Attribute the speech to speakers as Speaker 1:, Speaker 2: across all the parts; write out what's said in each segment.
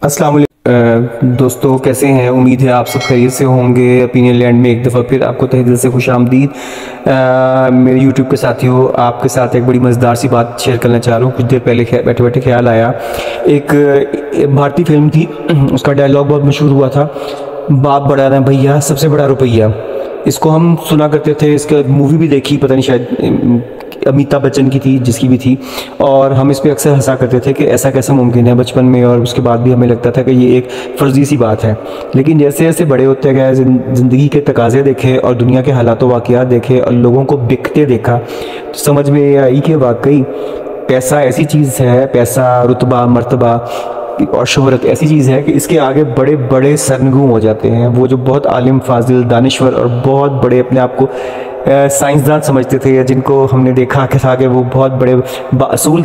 Speaker 1: السلام علیکم دوستو، کیسے ہیں؟ امید ہے آپ سب خیریت سے ہوں گے۔ اپینین لینڈ میں ایک دفعہ پھر آپ کو تہہ دل سے خوش آمدید۔ میرے یوٹیوب کے ساتھیوں، آپ کے ساتھ ایک بڑی مزیدار سی بات شیئر کرنا چاہ رہا ہوں۔ کچھ دیر پہلے بیٹھے بیٹھے خیال آیا، ایک بھارتی فلم تھی، اس کا ڈائلاگ بہت مشہور ہوا تھا، باپ بڑا نہ بھیا، سب سے بڑا روپیہ۔ اس کو ہم سنا کرتے تھے، اس کا مووی بھی دیکھی، پتہ نہیں شاید امیتابھ بچن کی تھی، جس کی بھی تھی، اور ہم اس پہ اکثر ہنسا کرتے تھے کہ ایسا کیسا ممکن ہے بچپن میں، اور اس کے بعد بھی ہمیں لگتا تھا کہ یہ ایک فرضی سی بات ہے۔ لیکن جیسے جیسے بڑے ہوتے گئے، زندگی کے تقاضے دیکھے اور دنیا کے حالات و واقعات دیکھے اور لوگوں کو بکتے دیکھا، تو سمجھ میں یہ آئی کہ واقعی پیسہ ایسی چیز ہے، پیسہ، رتبہ، مرتبہ اور شہرت ایسی چیز ہے کہ اس کے آگے بڑے بڑے سرنگوں ہو جاتے ہیں۔ وہ جو بہت عالم، فاضل، دانشور اور بہت بڑے اپنے آپ کو سائنسدان سمجھتے تھے، یا جن کو ہم نے دیکھا کہ تھا کہ وہ بہت بڑے باصول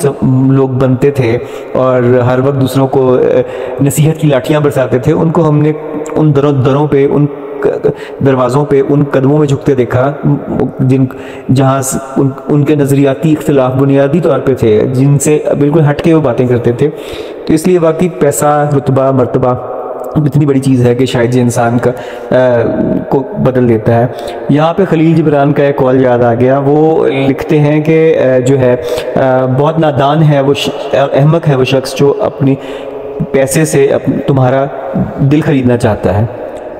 Speaker 1: لوگ بنتے تھے اور ہر وقت دوسروں کو نصیحت کی لاٹھیاں برساتے تھے، ان کو ہم نے ان دروں پہ، ان دروازوں پہ، ان قدموں میں جھکتے دیکھا جہاں ان کے نظریاتی اختلاف بنیادی طور پہ تھے، جن سے بالکل ہٹ کے وہ باتیں کرتے تھے۔ تو اس لیے واقعی پیسہ، رتبہ، مرتبہ اتنی بڑی چیز ہے کہ شاید یہ انسان کو بدل دیتا ہے۔ یہاں پہ خلیل جبران کا ایک قول یاد آ گیا، وہ لکھتے ہیں کہ جو ہے بہت نادان ہے وہ احمق ہے وہ شخص جو اپنی پیسے سے تمہارا دل خریدنا چاہتا ہے۔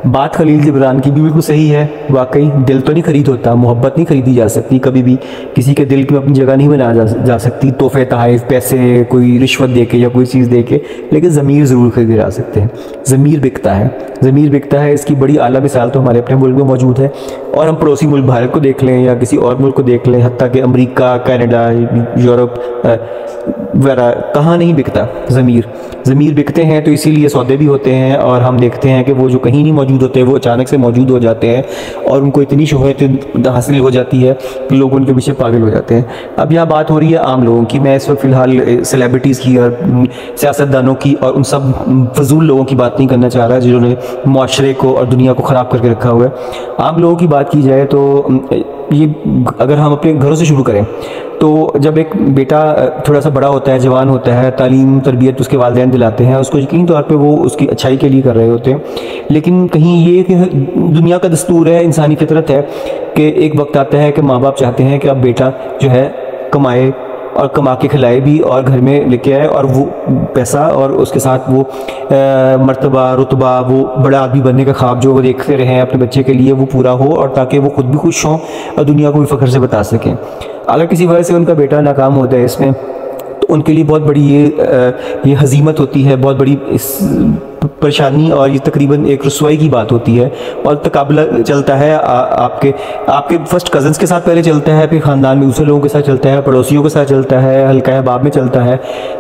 Speaker 1: بات خلیل جبران کی بھی بالکل صحیح ہے، واقعی دل تو نہیں خرید ہوتا، محبت نہیں خریدی جا سکتی کبھی بھی، کسی کے دل میں اپنی جگہ نہیں بنایا جا سکتی تحفے، تحائف، پیسے، کوئی رشوت دے کے یا کوئی چیز دے کے، لیکن ضمیر ضرور خریدے جا سکتے ہیں۔ ضمیر بکتا ہے، ضمیر بکتا ہے، اس کی بڑی اعلیٰ مثال تو ہمارے اپنے ملک میں موجود ہے، اور ہم پڑوسی ملک بھارت کو دیکھ لیں یا کسی اور ملک کو دیکھ لیں، حتیٰ کہ امریکہ، کینیڈا، یورپ وغیرہ، کہاں نہیں بکتا ضمیر بکتے ہیں۔ تو اسی لیے سودے بھی ہوتے ہیں، اور ہم دیکھتے ہیں کہ وہ جو کہیں نہیں موجود ہوتے وہ اچانک سے موجود ہو جاتے ہیں، اور ان کو اتنی شہرت حاصل ہو جاتی ہے کہ لوگ ان کے پیچھے پاگل ہو جاتے ہیں۔ اب یہاں بات ہو رہی ہے عام لوگوں کی، میں اس وقت فی الحال سیلیبریٹیز کی اور سیاستدانوں کی اور ان سب فضول لوگوں کی بات نہیں کرنا چاہ رہا جنہوں نے معاشرے کو اور دنیا کو خراب کر کے رکھا ہوا ہے۔ عام لوگوں کی بات کی جائے تو یہ اگر ہم اپنے گھروں سے شروع کریں تو جب ایک بیٹا تھوڑا سا بڑا ہوتا ہے، جوان ہوتا ہے، تعلیم تربیت اس کے والدین دلاتے ہیں، اس کو یقینی طور پہ وہ اس کی اچھائی کے لیے کر رہے ہوتے ہیں، لیکن کہیں یہ کہ دنیا کا دستور ہے، انسانی فطرت ہے کہ ایک وقت آتا ہے کہ ماں باپ چاہتے ہیں کہ اب بیٹا جو ہے کمائے اور کما کے کھلائے بھی اور گھر میں لے کے آئے، اور وہ پیسہ اور اس کے ساتھ وہ مرتبہ، رتبہ، وہ بڑا آدمی بننے کا خواب جو وہ دیکھتے رہے ہیں اپنے بچے کے لیے، وہ پورا ہو، اور تاکہ وہ خود بھی خوش ہوں اور دنیا کو بھی فخر سے بتا سکیں۔ اگر کسی وجہ سے ان کا بیٹا ناکام ہوتا ہے اس میں، تو ان کے لیے بہت بڑی یہ ہزیمت ہوتی ہے، بہت بڑی پریشانی، اور یہ تقریباً ایک رسوائی کی بات ہوتی ہے، اور تقابلہ چلتا ہے آپ کے فرسٹ کزنس کے ساتھ پہلے چلتا ہے، پھر خاندان میں دوسرے لوگوں کے ساتھ چلتا ہے، پڑوسیوں کے ساتھ چلتا ہے، حلقہ احباب میں چلتا ہے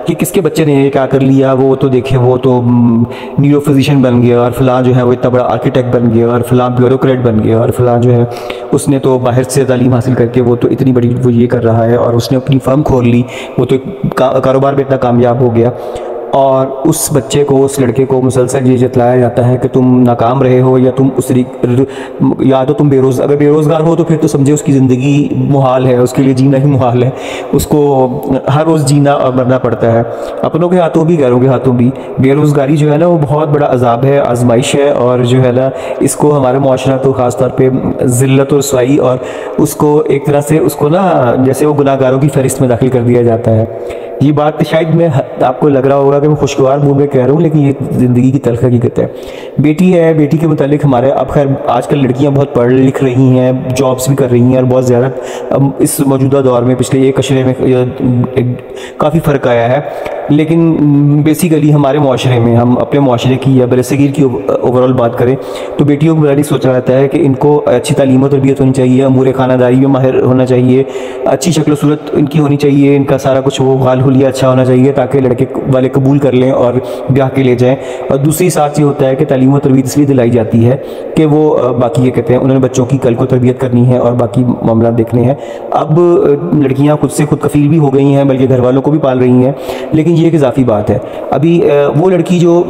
Speaker 1: کہ کس کے بچے نے یہ کیا کر لیا، وہ تو دیکھے وہ تو نیورو فزیشین بن گیا، اور فلاں جو ہے وہ اتنا بڑا آرکیٹیکٹ بن گیا، اور فلاں بیوروکریٹ بن گیا، اور فلاں جو ہے اس نے تو باہر سے تعلیم حاصل کر کے وہ تو اتنی بڑی وہ یہ کر رہا ہے، اور اس نے اپنی فرم کھول لی، وہ تو کاروبار میں اتنا کامیاب ہو گیا۔ اور اس بچے کو، اس لڑکے کو مسلسل یہ جتلایا جاتا ہے کہ تم ناکام رہے ہو، یا تو تم اگر بے روزگار ہو تو پھر تو سمجھے اس کی زندگی محال ہے، اس کے لیے جینا ہی محال ہے، اس کو ہر روز جینا اور مرنا پڑتا ہے، اپنوں کے ہاتھوں بھی غیروں کے ہاتھوں بھی۔ بے روزگاری جو ہے نا وہ بہت بڑا عذاب ہے، آزمائش ہے، اور جو ہے نا اس کو ہمارے معاشرہ تو خاص طور پہ ذلت و رسوائی، اور اس کو ایک طرح سے اس کو نا جیسے وہ گناہ گاروں کی فہرست میں داخل کر دیا جاتا ہے۔ یہ بات شاید میں آپ کو لگ رہا ہوگا کہ میں خوشگوار منہ میں کہہ رہا ہوں، لیکن یہ زندگی کی تلخ حقیقت ہے۔ بیٹی ہے، بیٹی کے متعلق ہمارے اب خیر آج کل لڑکیاں بہت پڑھ لکھ رہی ہیں، جابس بھی کر رہی ہیں، اور بہت زیادہ اس موجودہ دور میں پچھلے ایک اشرے میں کافی فرق آیا ہے، لیکن بیسیکلی ہمارے معاشرے میں، ہم اپنے معاشرے کی یا برصغیر کی اوورال بات کریں تو بیٹیوں کو بڑا سوچا جاتا ہے کہ ان کو اچھی تعلیم و تربیت ہونی چاہیے، امور خانہ داری میں ماہر ہونا چاہیے، اچھی شکل و صورت ان کی ہونی چاہیے، ان کا سارا کچھ وہ غال حلیہ اچھا ہونا چاہیے تاکہ لڑکے والے قبول کر لیں اور بیاہ کے لے جائیں۔ اور دوسری ساتھ یہ ہوتا ہے کہ تعلیم و تربیت اس لیے دلائی جاتی ہے کہ وہ باقی یہ کہتے ہیں انہوں نے بچوں کی کل کو تربیت کرنی ہے اور باقی معاملات دیکھنے ہیں۔ اب لڑکیاں خود سے خود کفیل بھی ہو گئی ہیں، بلکہ گھر والوں کو بھی پال رہی ہیں، لیکن یہ ایک اضافی بات ہے۔ ابھی وہ لڑکی جو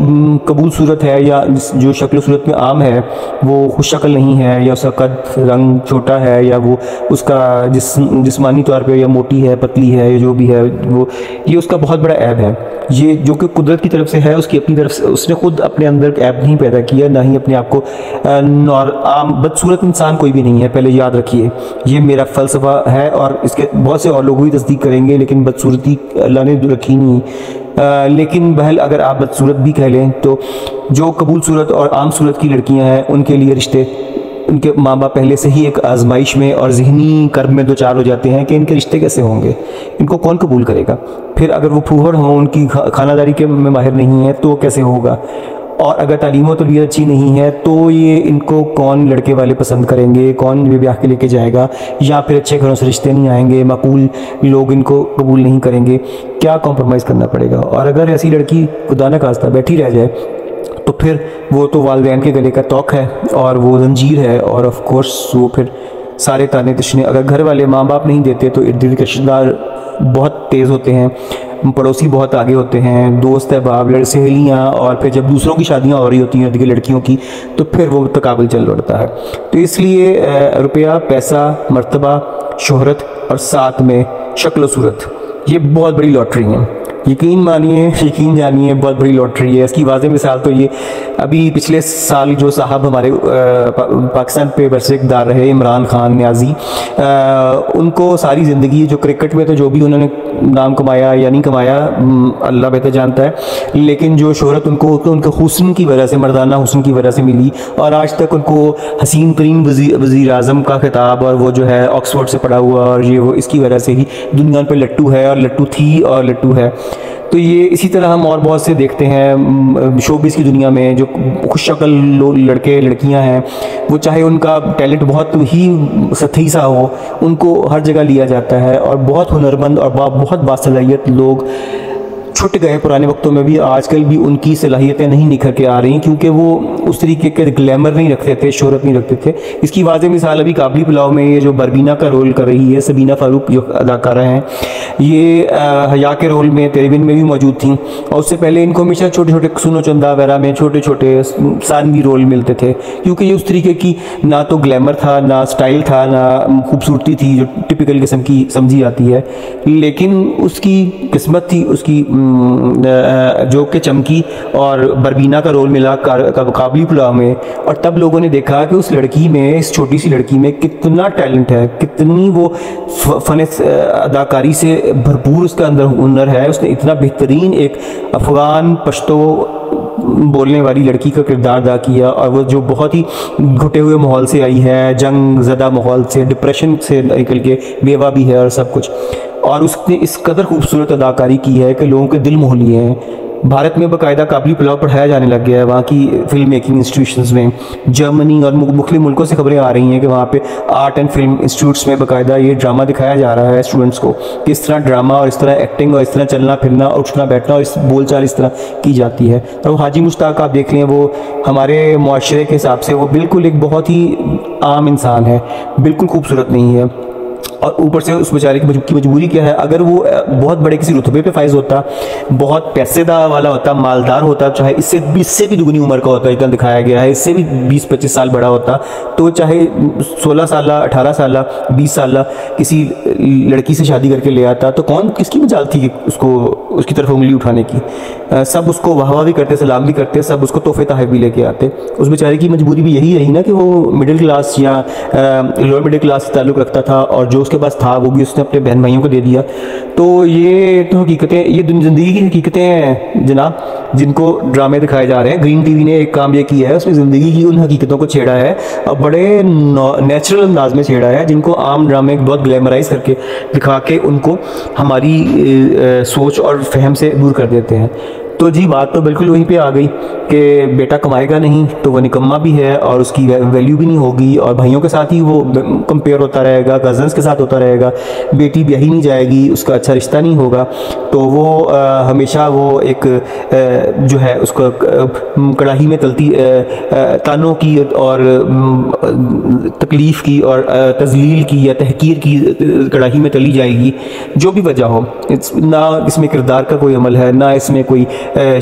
Speaker 1: قبول صورت ہے یا جو شکل و صورت میں عام ہے، وہ خوش شکل نہیں ہے، یا اس کا قد رنگ چھوٹا ہے، یا وہ اس کا جسمانی طور پہ یا موٹی ہے، پتلی ہے، یا جو بھی ہے وہ، یہ اس کا بہت بڑا عیب ہے۔ یہ جو کہ قدرت کی طرف سے ہے، اس کی اپنی طرف سے، اس نے خود اپنے اندر عیب نہیں پیدا کیا، نہ ہی اپنے آپ کو عام بدصورت انسان کوئی بھی نہیں ہے، پہلے یاد رکھیے، یہ میرا فلسفہ ہے اور اس کے بہت سے اور لوگ بھی تصدیق کریں گے، لیکن بدصورتی اللہ نے رکھی نہیں۔ لیکن بہل اگر آپ بدصورت بھی کہہ لیں تو جو قبول صورت اور عام صورت کی لڑکیاں ہیں ان کے لیے رشتے، ان کے ماں باپ پہلے سے ہی ایک آزمائش میں اور ذہنی کرب میں دوچار ہو جاتے ہیں کہ ان کے رشتے کیسے ہوں گے، ان کو کون قبول کرے گا، پھر اگر وہ پھوہر ہوں، ان کی خانہ داری کے میں ماہر نہیں ہے تو کیسے ہوگا، اور اگر تعلیم و تربیت اچھی نہیں ہے تو یہ ان کو کون لڑکے والے پسند کریں گے، کون بیاہ کے لے کے جائے گا، یا پھر اچھے گھروں سے رشتے نہیں آئیں گے، معقول لوگ ان کو قبول نہیں کریں گے، کیا کمپرومائز کرنا پڑے گا۔ اور اگر ایسی لڑکی خدا نہ خواستہ بیٹھی رہ جائے تو پھر وہ تو والدین کے گلے کا توق ہے اور وہ زنجیر ہے، اور آف کورس وہ پھر سارے تانے تشنے، اگر گھر والے ماں باپ نہیں دیتے تو ارد گرد کے رشتہ دار بہت تیز ہوتے ہیں، پڑوسی بہت آگے ہوتے ہیں، دوست احباب، سہیلیاں، اور پھر جب دوسروں کی شادیاں ہو رہی ہوتی ہیں دیگر لڑکیوں کی تو پھر وہ تقابل چل اڑتا ہے۔ تو اس لیے روپیہ، پیسہ، مرتبہ، شہرت اور ساتھ میں شکل و صورت، یہ بہت بڑی لاٹری ہے، یقین مانیے، یقین جانیے، بہت بڑی لاٹری ہے۔ اس کی واضح مثال تو یہ ابھی پچھلے سال جو صاحب ہمارے پاکستان پہ برسر اقتدار رہے، عمران خان نیازی، ان کو ساری زندگی جو کرکٹ میں تو جو بھی انہوں نے نام کمایا یا نہیں کمایا اللہ بہتر جانتا ہے، لیکن جو شہرت ان کے حسن کی وجہ سے، مردانہ حسن کی وجہ سے ملی، اور آج تک ان کو حسین ترین وزیر اعظم کا خطاب، اور وہ جو ہے آکسفورڈ سے پڑھا ہوا، اور یہ وہ اس کی وجہ سے ہی دنیا پہ لٹو ہے، اور لٹو تھی اور لٹو ہے۔ تو یہ اسی طرح ہم اور بہت سے دیکھتے ہیں شوبز کی دنیا میں، جو خوش شکل لڑکے لڑکیاں ہیں، وہ چاہے ان کا ٹیلنٹ بہت ہی سطحی سا ہو، ان کو ہر جگہ لیا جاتا ہے، اور بہت ہنرمند اور بہت باصلاحیت لوگ چھٹ گئے پرانے وقتوں میں بھی، آج کل بھی ان کی صلاحیتیں نہیں نکھر کے آ رہی، کیونکہ وہ اس طریقے کے گلیمر نہیں رکھتے تھے، شہرت نہیں رکھتے تھے۔ اس کی واضح مثال ابھی قابلی پلاؤ میں یہ جو بربینہ کا رول کر رہی ہے سبینہ فاروق، جو اداکارہ ہیں، یہ حیا کے رول میں تیرے بن میں بھی موجود تھیں، اور اس سے پہلے ان کو ہمیشہ چھوٹے چھوٹے سنو چندہ وغیرہ میں چھوٹے چھوٹے ثانوی رول ملتے تھے، کیونکہ یہ اس طریقے کی نہ تو گلیمر تھا، نہ سٹائل تھا، نہ خوبصورتی تھی جو ٹپیکل قسم کی سمجھی جاتی ہے، لیکن اس کی قسمت تھی، اس کی جو کہ چمکی، اور بربینہ کا رول ملا قابلی پلاؤ میں، اور تب لوگوں نے دیکھا کہ اس لڑکی میں، اس چھوٹی سی لڑکی میں کتنا ٹیلنٹ ہے، کتنی وہ فن اداکاری سے بھرپور اس کا اندر ہنر ہے، اس نے اتنا بہترین ایک افغان پشتو بولنے والی لڑکی کا کردار ادا کیا، اور وہ جو بہت ہی گھٹے ہوئے ماحول سے آئی ہے، جنگ زدہ ماحول سے، ڈپریشن سے نکل کے بیوہ بھی ہے اور سب کچھ، اور اس نے اس قدر خوبصورت اداکاری کی ہے کہ لوگوں کے دل موہ لیے ہیں۔ بھارت میں باقاعدہ قابلی پلاؤ پڑھایا جانے لگ گیا ہے، وہاں کی فلم میکنگ انسٹیٹیوشنز میں، جرمنی اور مختلف ملکوں سے خبریں آ رہی ہیں کہ وہاں پہ آرٹ اینڈ فلم انسٹیٹیوٹس میں باقاعدہ یہ ڈرامہ دکھایا جا رہا ہے اسٹوڈنٹس کو، کہ اس طرح ڈرامہ اور اس طرح ایکٹنگ اور اس طرح چلنا پھرنا اور اٹھنا بیٹھنا اور اس بول چال اس طرح کی جاتی ہے۔ اور حاجی مشتاق آپ دیکھ لیں، وہ ہمارے معاشرے کے حساب سے وہ بالکل ایک بہت ہی عام انسان ہے، بالکل خوبصورت نہیں ہے، اور اوپر سے اس بیچارے کی مجبوری کیا ہے، اگر وہ بہت بڑے کسی رتبے پہ فائز ہوتا، بہت پیسے والا ہوتا، مالدار ہوتا، چاہے اس سے بھی دگنی عمر کا ہوتا، اتنا دکھایا گیا ہے، اس سے بھی 20-25 سال بڑا ہوتا، تو چاہے 16 سالہ 18 سالہ 20 سالہ کسی لڑکی سے شادی کر کے لے آتا، تو کس کی مجال تھی اس کی طرف انگلی اٹھانے کی؟ سب اس کو واہ واہ بھی کرتے، سلام بھی کرتے، سب اس کو تحفے تحائف بھی لے کے آتے۔ اس بیچارے کی مجبوری بھی یہی رہی نا کہ وہ مڈل کلاس یا لوور مڈل کلاس سے تعلق رکھتا تھا، اور جو اس کے پاس تھا وہ بھی اس نے اپنے بہن بھائیوں کو دے دیا۔ تو یہ تو حقیقتیں، یہ زندگی کی حقیقتیں ہیں جناب، جن کو ڈرامے دکھائے جا رہے ہیں۔ گرین ٹی وی نے ایک کام یہ کیا ہے، اس میں زندگی کی ان حقیقتوں کو چھیڑا ہے، اور بڑے نیچرل انداز میں چھیڑا ہے، جن کو عام ڈرامے بہت گلیمرائز کر کے دکھا کے ان کو ہماری سوچ اور فہم سے دور کر دیتے ہیں۔ تو جی بات تو بالکل وہیں پہ آ گئی کہ بیٹا کمائے گا نہیں تو وہ نکمہ بھی ہے، اور اس کی ویلیو بھی نہیں ہوگی، اور بھائیوں کے ساتھ ہی وہ کمپیئر ہوتا رہے گا، کزنس کے ساتھ ہوتا رہے گا، بیٹی بیاہی نہیں جائے گی، اس کا اچھا رشتہ نہیں ہوگا، تو وہ ہمیشہ وہ ایک جو ہے اس کو کڑاہی میں تلتی تانوں کی اور تکلیف کی اور تذلیل کی یا تحقیر کی کڑاہی میں تلی جائے گی، جو بھی وجہ ہو، نہ اس میں کردار کا کوئی عمل ہے، نہ اس میں کوئی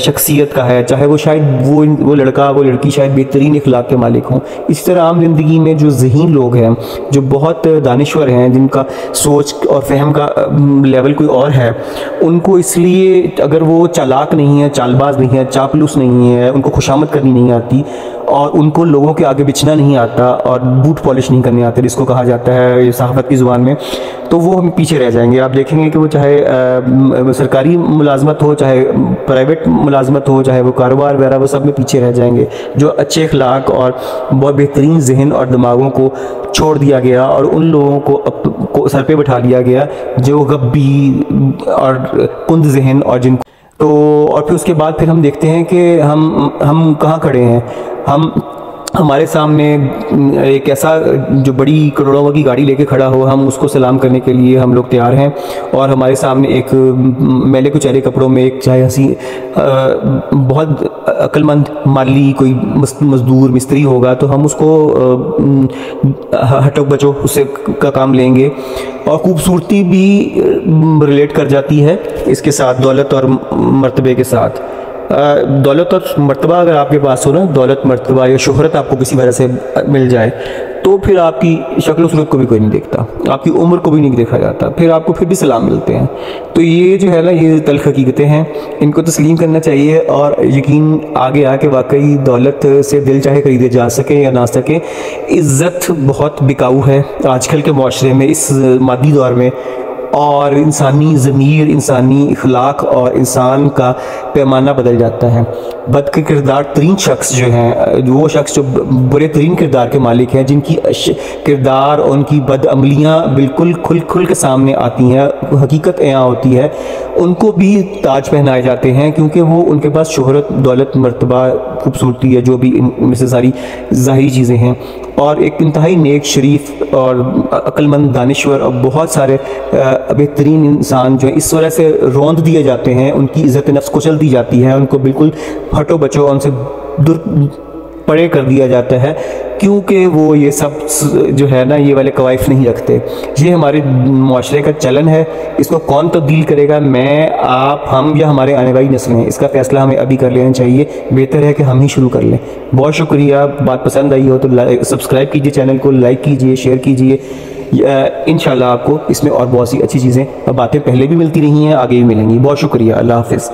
Speaker 1: شخصیت کا ہے، چاہے وہ شاید وہ لڑکا وہ لڑکی شاید بہترین اخلاق کے مالک ہوں۔ اسی طرح عام زندگی میں جو ذہین لوگ ہیں، جو بہت دانشور ہیں، جن کا سوچ اور فہم کا لیول کوئی اور ہے، ان کو اس لیے اگر وہ چالاک نہیں ہے، چال باز نہیں ہے، چاپلوس نہیں ہے، ان کو خوشامد کرنی نہیں آتی اور ان کو لوگوں کے آگے بچنا نہیں آتا اور بوٹ پالش نہیں کرنے آتے، جس کو کہا جاتا ہے صحافت کی زبان میں، تو وہ ہم پیچھے رہ جائیں گے۔ آپ دیکھیں گے کہ وہ چاہے سرکاری ملازمت ہو، چاہے پرائیویٹ ملازمت ہو، چاہے وہ کاروبار وغیرہ، وہ سب میں پیچھے رہ جائیں گے۔ جو اچھے اخلاق اور بہت بہترین ذہن اور دماغوں کو چھوڑ دیا گیا اور ان لوگوں کو سر پہ بٹھا لیا گیا جو غبی اور کند ذہن اور جن تو اور پھر اس کے بعد پھر ہم دیکھتے ہیں کہ ہم کہاں کھڑے ہیں۔ ہمارے سامنے ایک ایسا جو بڑی کروڑوں کی گاڑی لے کے کھڑا ہو، ہم اس کو سلام کرنے کے لیے ہم لوگ تیار ہیں، اور ہمارے سامنے ایک میلے کچیلے کپڑوں میں ایک چاہے بہت عقل مند مالی کوئی مزدور مستری ہوگا تو ہم اس کو ہٹو بچو اس سے کا کام لیں گے۔ اور خوبصورتی بھی ریلیٹ کر جاتی ہے اس کے ساتھ، دولت اور مرتبے کے ساتھ۔ دولت اور مرتبہ اگر آپ کے پاس ہو نا، دولت مرتبہ یا شہرت آپ کو کسی وجہ سے مل جائے، تو پھر آپ کی شکل و صورت کو بھی کوئی نہیں دیکھتا، آپ کی عمر کو بھی نہیں دیکھا جاتا، پھر آپ کو پھر بھی سلام ملتے ہیں۔ تو یہ جو ہے نا، یہ تلخ حقیقتیں ہیں، ان کو تسلیم کرنا چاہیے اور یقین آگے آ کے واقعی دولت سے دل چاہے خریدے جا سکے یا نہ سکے۔ عزت بہت بکاؤ ہے آج کل کے معاشرے میں، اس مادی دور میں، اور انسانی ضمیر، انسانی اخلاق اور انسان کا پیمانہ بدل جاتا ہے۔ بد کردار ترین شخص جو ہیں، وہ شخص جو برے ترین کردار کے مالک ہیں، جن کی کردار اور ان کی بد عملیاں بالکل کھل کے سامنے آتی ہیں، حقیقت عیاں ہوتی ہے، ان کو بھی تاج پہنائے جاتے ہیں، کیونکہ وہ ان کے پاس شہرت، دولت، مرتبہ، خوبصورتی ہے، جو بھی ان میں سے ساری ظاہری چیزیں ہیں، اور ایک انتہائی نیک، شریف اور عقل مند، دانشور اور بہت سارے بہترین انسان جو اس وجہ سے روند دیے جاتے ہیں، ان کی عزت نفس کچل دی جاتی ہے، ان کو بالکل ہٹو بچو، ان سے دور پڑے کر دیا جاتا ہے، کیونکہ وہ یہ سب جو ہے نا، یہ والے قوائف نہیں رکھتے۔ یہ ہمارے معاشرے کا چلن ہے، اس کو کون تبدیل کرے گا؟ میں، آپ، ہم یا ہمارے آنے والی نسلیں؟ اس کا فیصلہ ہمیں ابھی کر لینا چاہیے، بہتر ہے کہ ہم ہی شروع کر لیں۔ بہت شکریہ، بات پسند آئی ہو تو سبسکرائب کیجئے، چینل کو لائک کیجئے، شیئر کیجئے۔ انشاءاللہ آپ کو اس میں اور بہت سی اچھی چیزیں اور باتیں پہلے بھی ملتی رہی ہیں، آگے بھی ملیں گی۔ بہت شکریہ، اللہ حافظ۔